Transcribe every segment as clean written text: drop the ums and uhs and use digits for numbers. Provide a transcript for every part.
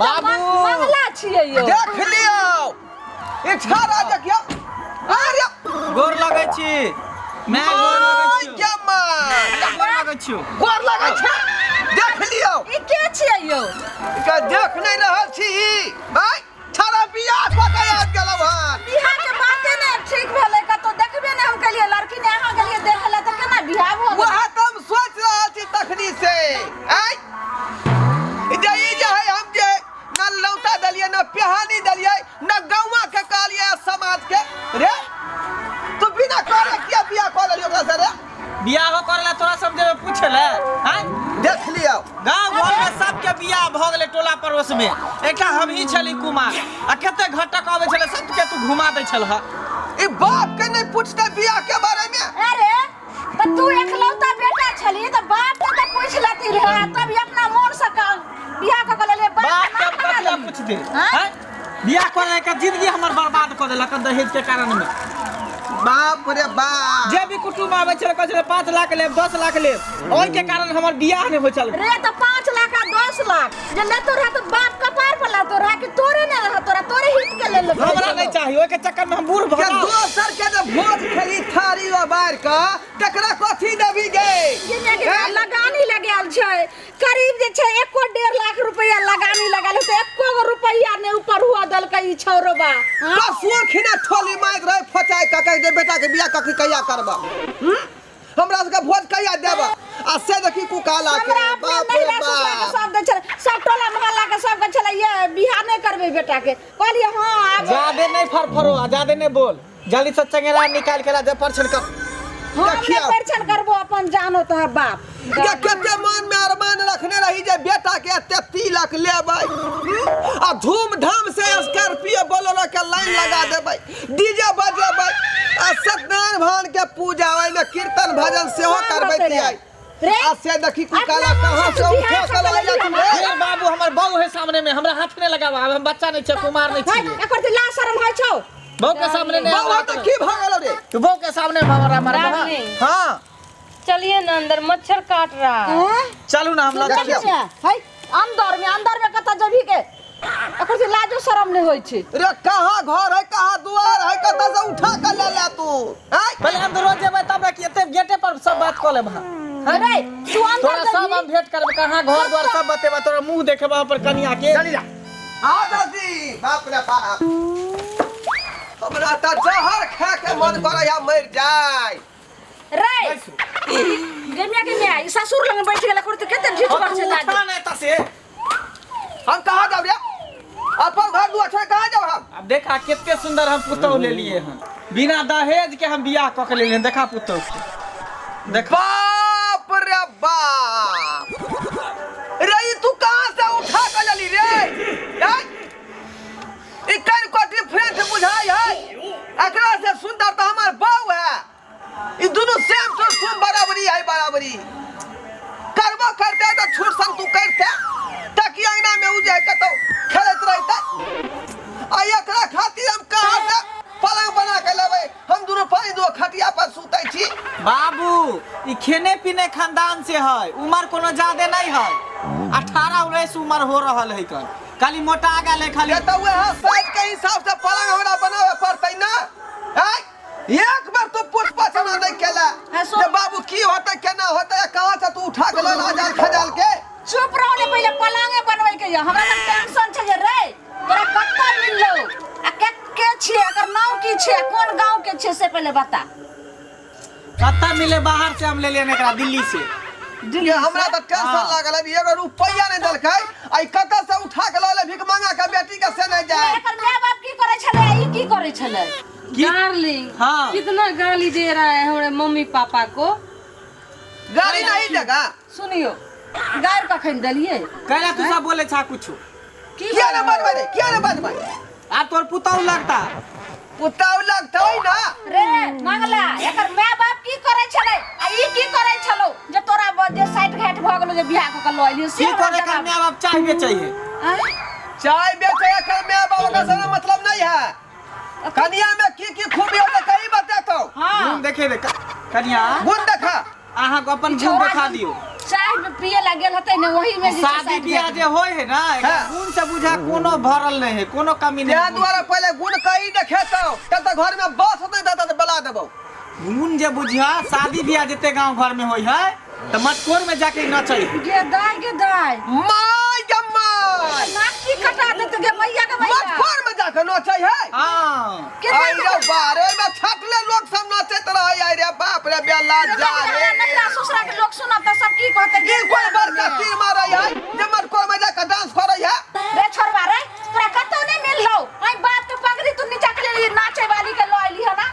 बाबू मंगला छियै यो देख लियो ए छाड़ा देखियो अरे गोर लगै छी मैं गोर लगै छी क्या मां गोर लगै छी गोर लगै छै देख लियो ई के छियै यो का देख नहीं रहल छी भाई छाड़ा बियाह क के आबि गेलौ हन बियाह के बाते ने ठीक भेलै कतो देखबे ने हम कहलिए लड़की ने अहाँ गेलिए देखला त केना बियाह भ गेल वह तो हम सोच रहल छी तखनी से आई जई जे है हम जे न लौटा दलिए न पिहानी दलिए न गौवा के कालिए समाज के रे तू बिना करे किया बियाह कर लियो ओकरा से रे बियाह करला तोरा समझे में पूछले हैं देख लियो गांव घर में सबके बियाह भ गेलै टोला पड़ोस में एकटा हम ही छली कुमार आ कते घटक आबै छले सबके तू घुमा दै छलह ई बाप के नहीं पूछते बियाह के बारे में अरे त तू एकलौता बेटा छली त बाप के त पूछ लेती रहे तब अपना मोन से बियाह क के ले बाप के कथि पूछते हैं बियाह करे के जिंदगी हमर बर्बाद क देलक दहेज के कारण में बाप रे बाप जे भी कुटुंब आबै छले कहै छले 5 लाख ले 10 लाख ले ओइ के कारण हमर बियाह नहीं होय छल रे त 5 लाख आ 10 लाख जे ले तो रह तो बाप का पार पला तो रह कि तोरे ने रह तोरे हित के ले हमरा नहीं चाहिए ओइ के चक्कर में हम बूढ़ भ के दोसर के जे भोज खेली थारी ओ बार का तकरा कथि देबी गे ये लगानी लगाल छै करीब जे छै 1.5 लाख रुपया लगानी लगाल त 1 रुपया ने ऊपर हुआ दल के ई छौरबा कसुओ खिना ठोली माइक रहे फचाय का जे बेटा के बियाह कखी कहिया करबा हमरा सबके भोज कहिया देब आ से देखी कुकाला के बाप रे बाप सब दे छले सब टोला मोहल्ला के सब के छले ये बियाह नहीं करबे बेटा के कहलिए हां आब ज्यादा नहीं फरफरो ज्यादा नहीं बोल जल्दी से चंगेरा निकाल के ला दे परछन कर देखिए परछन करबो अपन जानो तो बाप के कते मन में अरमान रखने रही जे बेटा के 33 लाख लेबै आ धूमधाम से स्कॉर्पियो बोलेरो के लाइन लगा देबै डीजे बजेबै आ सत्यनारायण भगवान के पूजा ओइ में कीर्तन भजन सेहो करबै तियै आ से देखी कुकाला कहां से उठे के लाया तू रे बाबू हमर बहू है सामने में हमरा हाथ नहीं लगावा हम बच्चा नहीं छे कुमार नहीं छी एकर त ला शर्म है छौ बहू के सामने नहीं बाबा तो की भ गेलो रे तू बहू के सामने हमारा हां चलिए ना अंदर मच्छर काट रहा है चलू ना हम लोग है अंदर में कत जभी के एकर से लाजो शर्म नहीं होय छै रे कहां घर है कहां द्वार है कत से उठा के ले ला तू पहले हम रोज जेबै तब कि एते गेटे पर सब बात क लेब अरे तू अंदर तोरा सब हम भेंट करब कहां घर द्वार सब बतेबा तोरा मुंह देखबा पर कनिया के चली जा आ दादी बाप रे बाप हमरा त जहर खा के मन करे या मर जाय रे गेमिया के में ई ससुर लंग बैठ गेला करते केते झिठ कर छै लाज उठा नहीं तसे हम कहां जाब रे अपन घर दुआ छोड़ कहां जाब हम अब देखा कितने सुंदर हम पुतौ ले लिए हैं बिना दहेज के हम बियाह क के ले लिए देखा पुतौ के देख बाप रे बाप रे ई तू कहां से उठा के लेली रे ई कन को डिफरेंट बुझाई है एकरा से सुंदर तो हमार बहू है ई दोनों सेम टू सेम बराबरी है बराबरी करबो करते तो छूट संग तू करते ताकि अंगना में उ जाए कतो खेलत रहता आ एकरा खातिर हम कहां से पलंग बना के लेबै हम दोनों पानी दो खटिया पर सुतै छी बाबू ई खेने पीने खानदान से है उम्र कोनो ज्यादा नहीं है 18-19 उम्र हो रहल है कर खाली मोटा गेल है खाली तो वह साइज के हिसाब से पलंग हमरा बनावे पड़तै ना हैं एक बार तो पूछ पाछना नहीं केला जे बाबू की होतै केना होतै कहां से तू उठा के ला जा खजाल के चुप रहो ने पहले पलंगे बनबै के हमरा त टेंशन छै रे तोरा कत्ता मिललो आ के छिए एकर नाम की छै कोन गांव के छै से पहले बता कत्ता मिले बाहर से हम ले लेने एकरा दिल्ली से ये हमरा त टेंशन लागल है एगो रुपया नहीं देलकै आई कत्ता से उठा के लाले भिख मांगा के बेटी के से नहीं जाए एकर माय बाप की करे छले ई की करे छले डार्लिंग हाँ। कितना गाली दे रहा है हमारे मम्मी पापा को गाड़ी नहीं देगा सुनियो गायर कखन दलिए कहला तू सब बोले छा कुछ किया न बनबै रे किया न बनबै आ तोर पुतौ लगता पुताव लगतै ना रे मंगला एकर माय बाप की करे छले आ ई की करे छलो जे तोरा जे साइड घाट भ गेलो जे बियाह क के ल एलियो की करे का माय बाप चाहिए चाहिए चाय बेचे कर माय बाप का से मतलब नहीं है कनिया में की खूबी होता कहीं बता तो गुण देखे रे कन्या गुण देखा अहाँ को अपन गुण दिखा दियो चाय में पिए ला गेल हते ने वही में शादी बियाह जे होय है ना गुण से बुझा कोनो भरल नहीं है कोनो कमी त्या नहीं द्वारा पहले गुण कई देखेतो तब तक घर में बस होते त बला देबो गुण जे बुझा शादी बियाह जते गांव घर में होय है तो मटकोर में जाके नचै गे दाई माय जम्माय नाकी कटा देते गे मैया के मैया मटकोर में जाके नचै है हां आई रे बारे में छटले लोग सब नचत रहे आई रे बाप रे बेला जा रे नैरा ससुरा के लोग सुनत त सब की कहते की कोई बड़का तीर मारै है जे मटकोर में जाके डांस करै है रे छोरबा रे तोरा कतौ नहीं मिललो आई बाप के पगड़ी तू नीचा के ले नाचे वाली के लइली है ना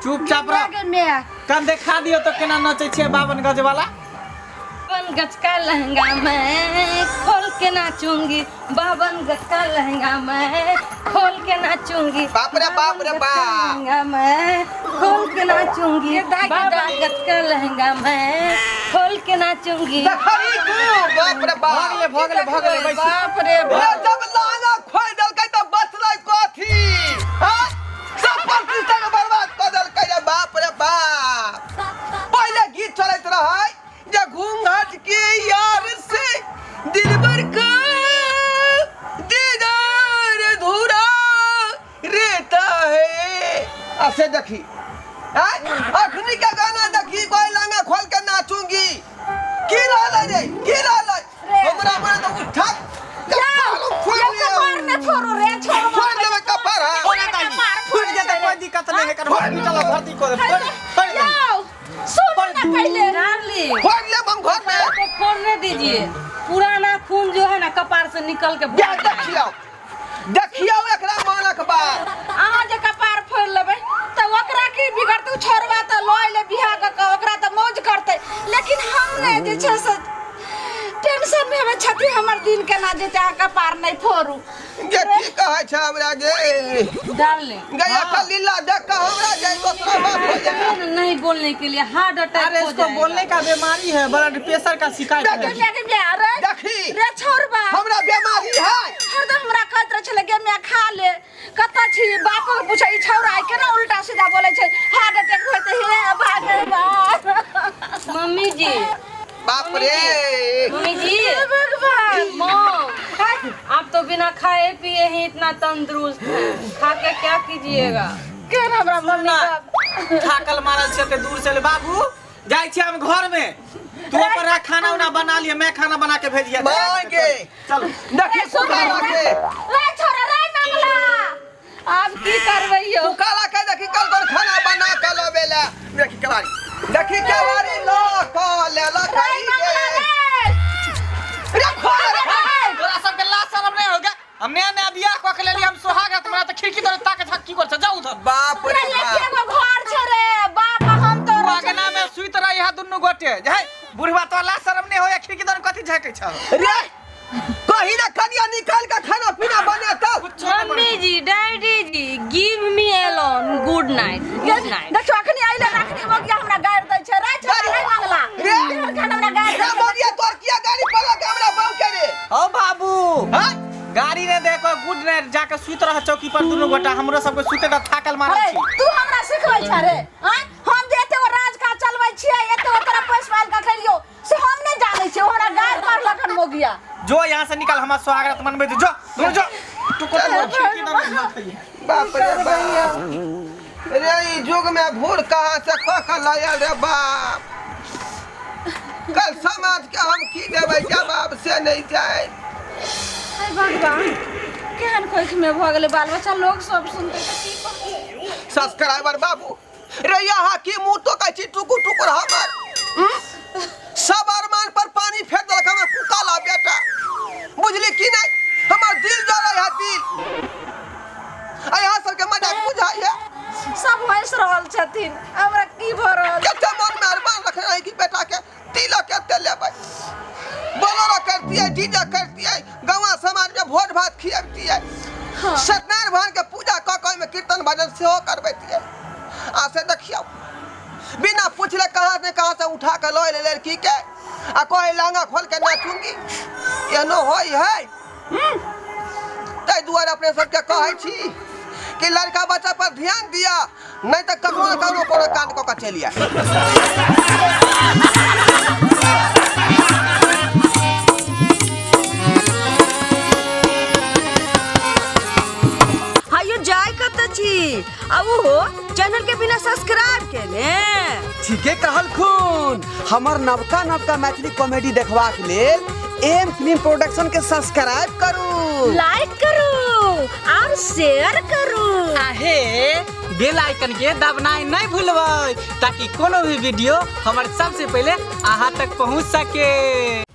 चुपचाप रह लागे में कन देखा दियो तो केना नचै छे 52 गज वाला 52 गज का लहंगा मैं खोल के नाचूंगी 52 गज का लहंगा मैं खोल के नाचूंगी बाप रे बाप लहंगा मैं खोल के नाचूंगी 52 गज का लहंगा मैं खोल के नाचूंगी देखई तू बाप रे बाप भगले बैठ बाप रे ए जब लागा खोइ देलकै त बचलै कथी हां सब प्रतिष्ठा के बर्बाद क देलकै रे बाप पहले गीत चलत रहै जे घूंघट के यार से दिलबर का दीदार धुरा रहता है ऐसे देखी अखनी का गाना देखी कोई लांगा खोल के नाचूंगी की रहलै रे की रहलै हमरा मन तो उठा कपार में फोड़ो रे छोड़ो फोड़ देबे कपार फूट जेते कोई दिक्कत नहीं है कर हॉस्पिटल भर्ती कर दे सुन ना पहले डार्लिंग फोड़ ले हम घर में को फोड़ने दीजिए पुराना खून जो है ना कपार से निकल के क्या देखियो एकरा मानक बात अहाँ जे कपार फोड़ लेबै त ओकरा की बिगड़तौ छोरवा त लय ले बियाह क ओकरा त मौज करतै लेकिन हमने जे छै से टेंशन में हमें छथि हमर दिन केना जेते आ कपार नहीं फोड़ू ये की कहै छै हमरा गे डार्लिंग गया का लीला देख के हमरा जे दूसरा बात हो जाए नहीं बोलने के लिए हार्ट अटैक अरे हो इसको जाएगा बोलने का बीमारी है ब्लड प्रेशर का शिकायत है रे देखी रे छोरबा हमरा बीमारी है हरदम हमरा कहत रह छले गे मैं खा ले कत छी बाप के पूछै ई छौरा आई केना उल्टा सीधा बोलै छै हार्ट अटैक होते हे भागे बा मम्मी जी बाप रे मम्मी जी भगवान मॉम आप तो बिना खाए पिए ही इतना तंदुरुस्त हैं खा के क्या कीजिएगा केन हमरा मम्मी का थाकल मारल छै ते दूर से ले बाबू जाई छी हम घर में तू अपन खाना उना बना लिया मैं खाना बना के भेजिए मांगे चल देखी सुकाला के रे छोरा रे मंगला अब की करबै यो सुकाला के देखी कल कर खाना बना के लबेला देखी केवारी देखी केवारी लो को ले लो खाई के रे खोल रे तोरा सब के लाज शरम नहीं होगा हमने नया बियाह क के लेली हम सोहाग तुम्हारा त खिड़की दर ताके था की कर जाऊ उधर बाप रे बाप एगो घर छै रे बाप हम तो आगना में सुइत रही है दुन्नु गोटे जे बुढ़वा तो लाज शरम नहीं होया खिड़की दर कथि झके छ रे कहीं ना कनिया निकाल के खाना पीना बने तब mummy ji daddy ji give me alone good night देखो अखनी आइले रखनी हो गया हमरा गाड़ दै छै रे छोरा रे मंगला रे हमरा गाड़ रे मोरिया तोर किया गाड़ी पर के हमरा बाऊ के रे ओ बाबू हां गाड़ी ने देखो गुड नाइट जाके सुइत रह चौकी पर दुन्नु गोटा हमरो सब के सुते त थाकल मारल छी तू हमरा सिखबै छ रे हम जे एते राज का चलबै छियै एते ओकरा पैसवाल का खेलियो से हम नहीं जानै छी हमरा गाड़ पर लखन हो गया जो यहाँ से निकल हमारा स्वागत मनबे जो दोनों जो तू को खिड़की दर बाप रे बाप रे ई जुग में भूर कहां से क लाया रे बाप कल समाज के हम की देबै जवाब से नहीं जाए हाय भगवान केहन खोज में भ गेलै बाल बच्चा लोग सब सुनते त की कहै सब्सक्राइबर बाबू रे यहाँ की मुंह तो कहै छी टुकुर टुकुर हमर सब अरमान पर पानी फेंक देलक हमें कुकाला बेटा बुझली की नहीं हमर दिल जलै है दिल आ यहाँ सबके मजाक बुझाइए सब हंस रहल छथिन हमरा की भ रहल कते मन में अरमान रखने है कि बेटा के तिलक केते लेबै बोलोरो करती है डीजे करती है गाँव समाज में भोज भात खियाती है सत्यनारायण भगवान के पूजा क के में कीर्तन भजन सेहो करबैती है आ से देखियो बिना पूछले कहां से उठा के लय ले लड़की के आ कोई लांगा खोल के नाचूंगी एनो होई है तै दुआरे अपने सबके कहै छी कि लड़का बच्चा पर ध्यान दिया नहीं तो कखनो न कखनो कोनो कांड क के चलिया ठीके कहल खून। हमर नवका नवका मैथिली कॉमेडी देखबाक लेल एम फिल्म प्रोडक्शन के सब्सक्राइब करू, लाइक करू और शेयर करू। आहे बेल आइकन के दबनाई नहीं भूलबै ताकि कोनो भी वीडियो हमारे सबसे पहले अहाँ तक पहुंच सके।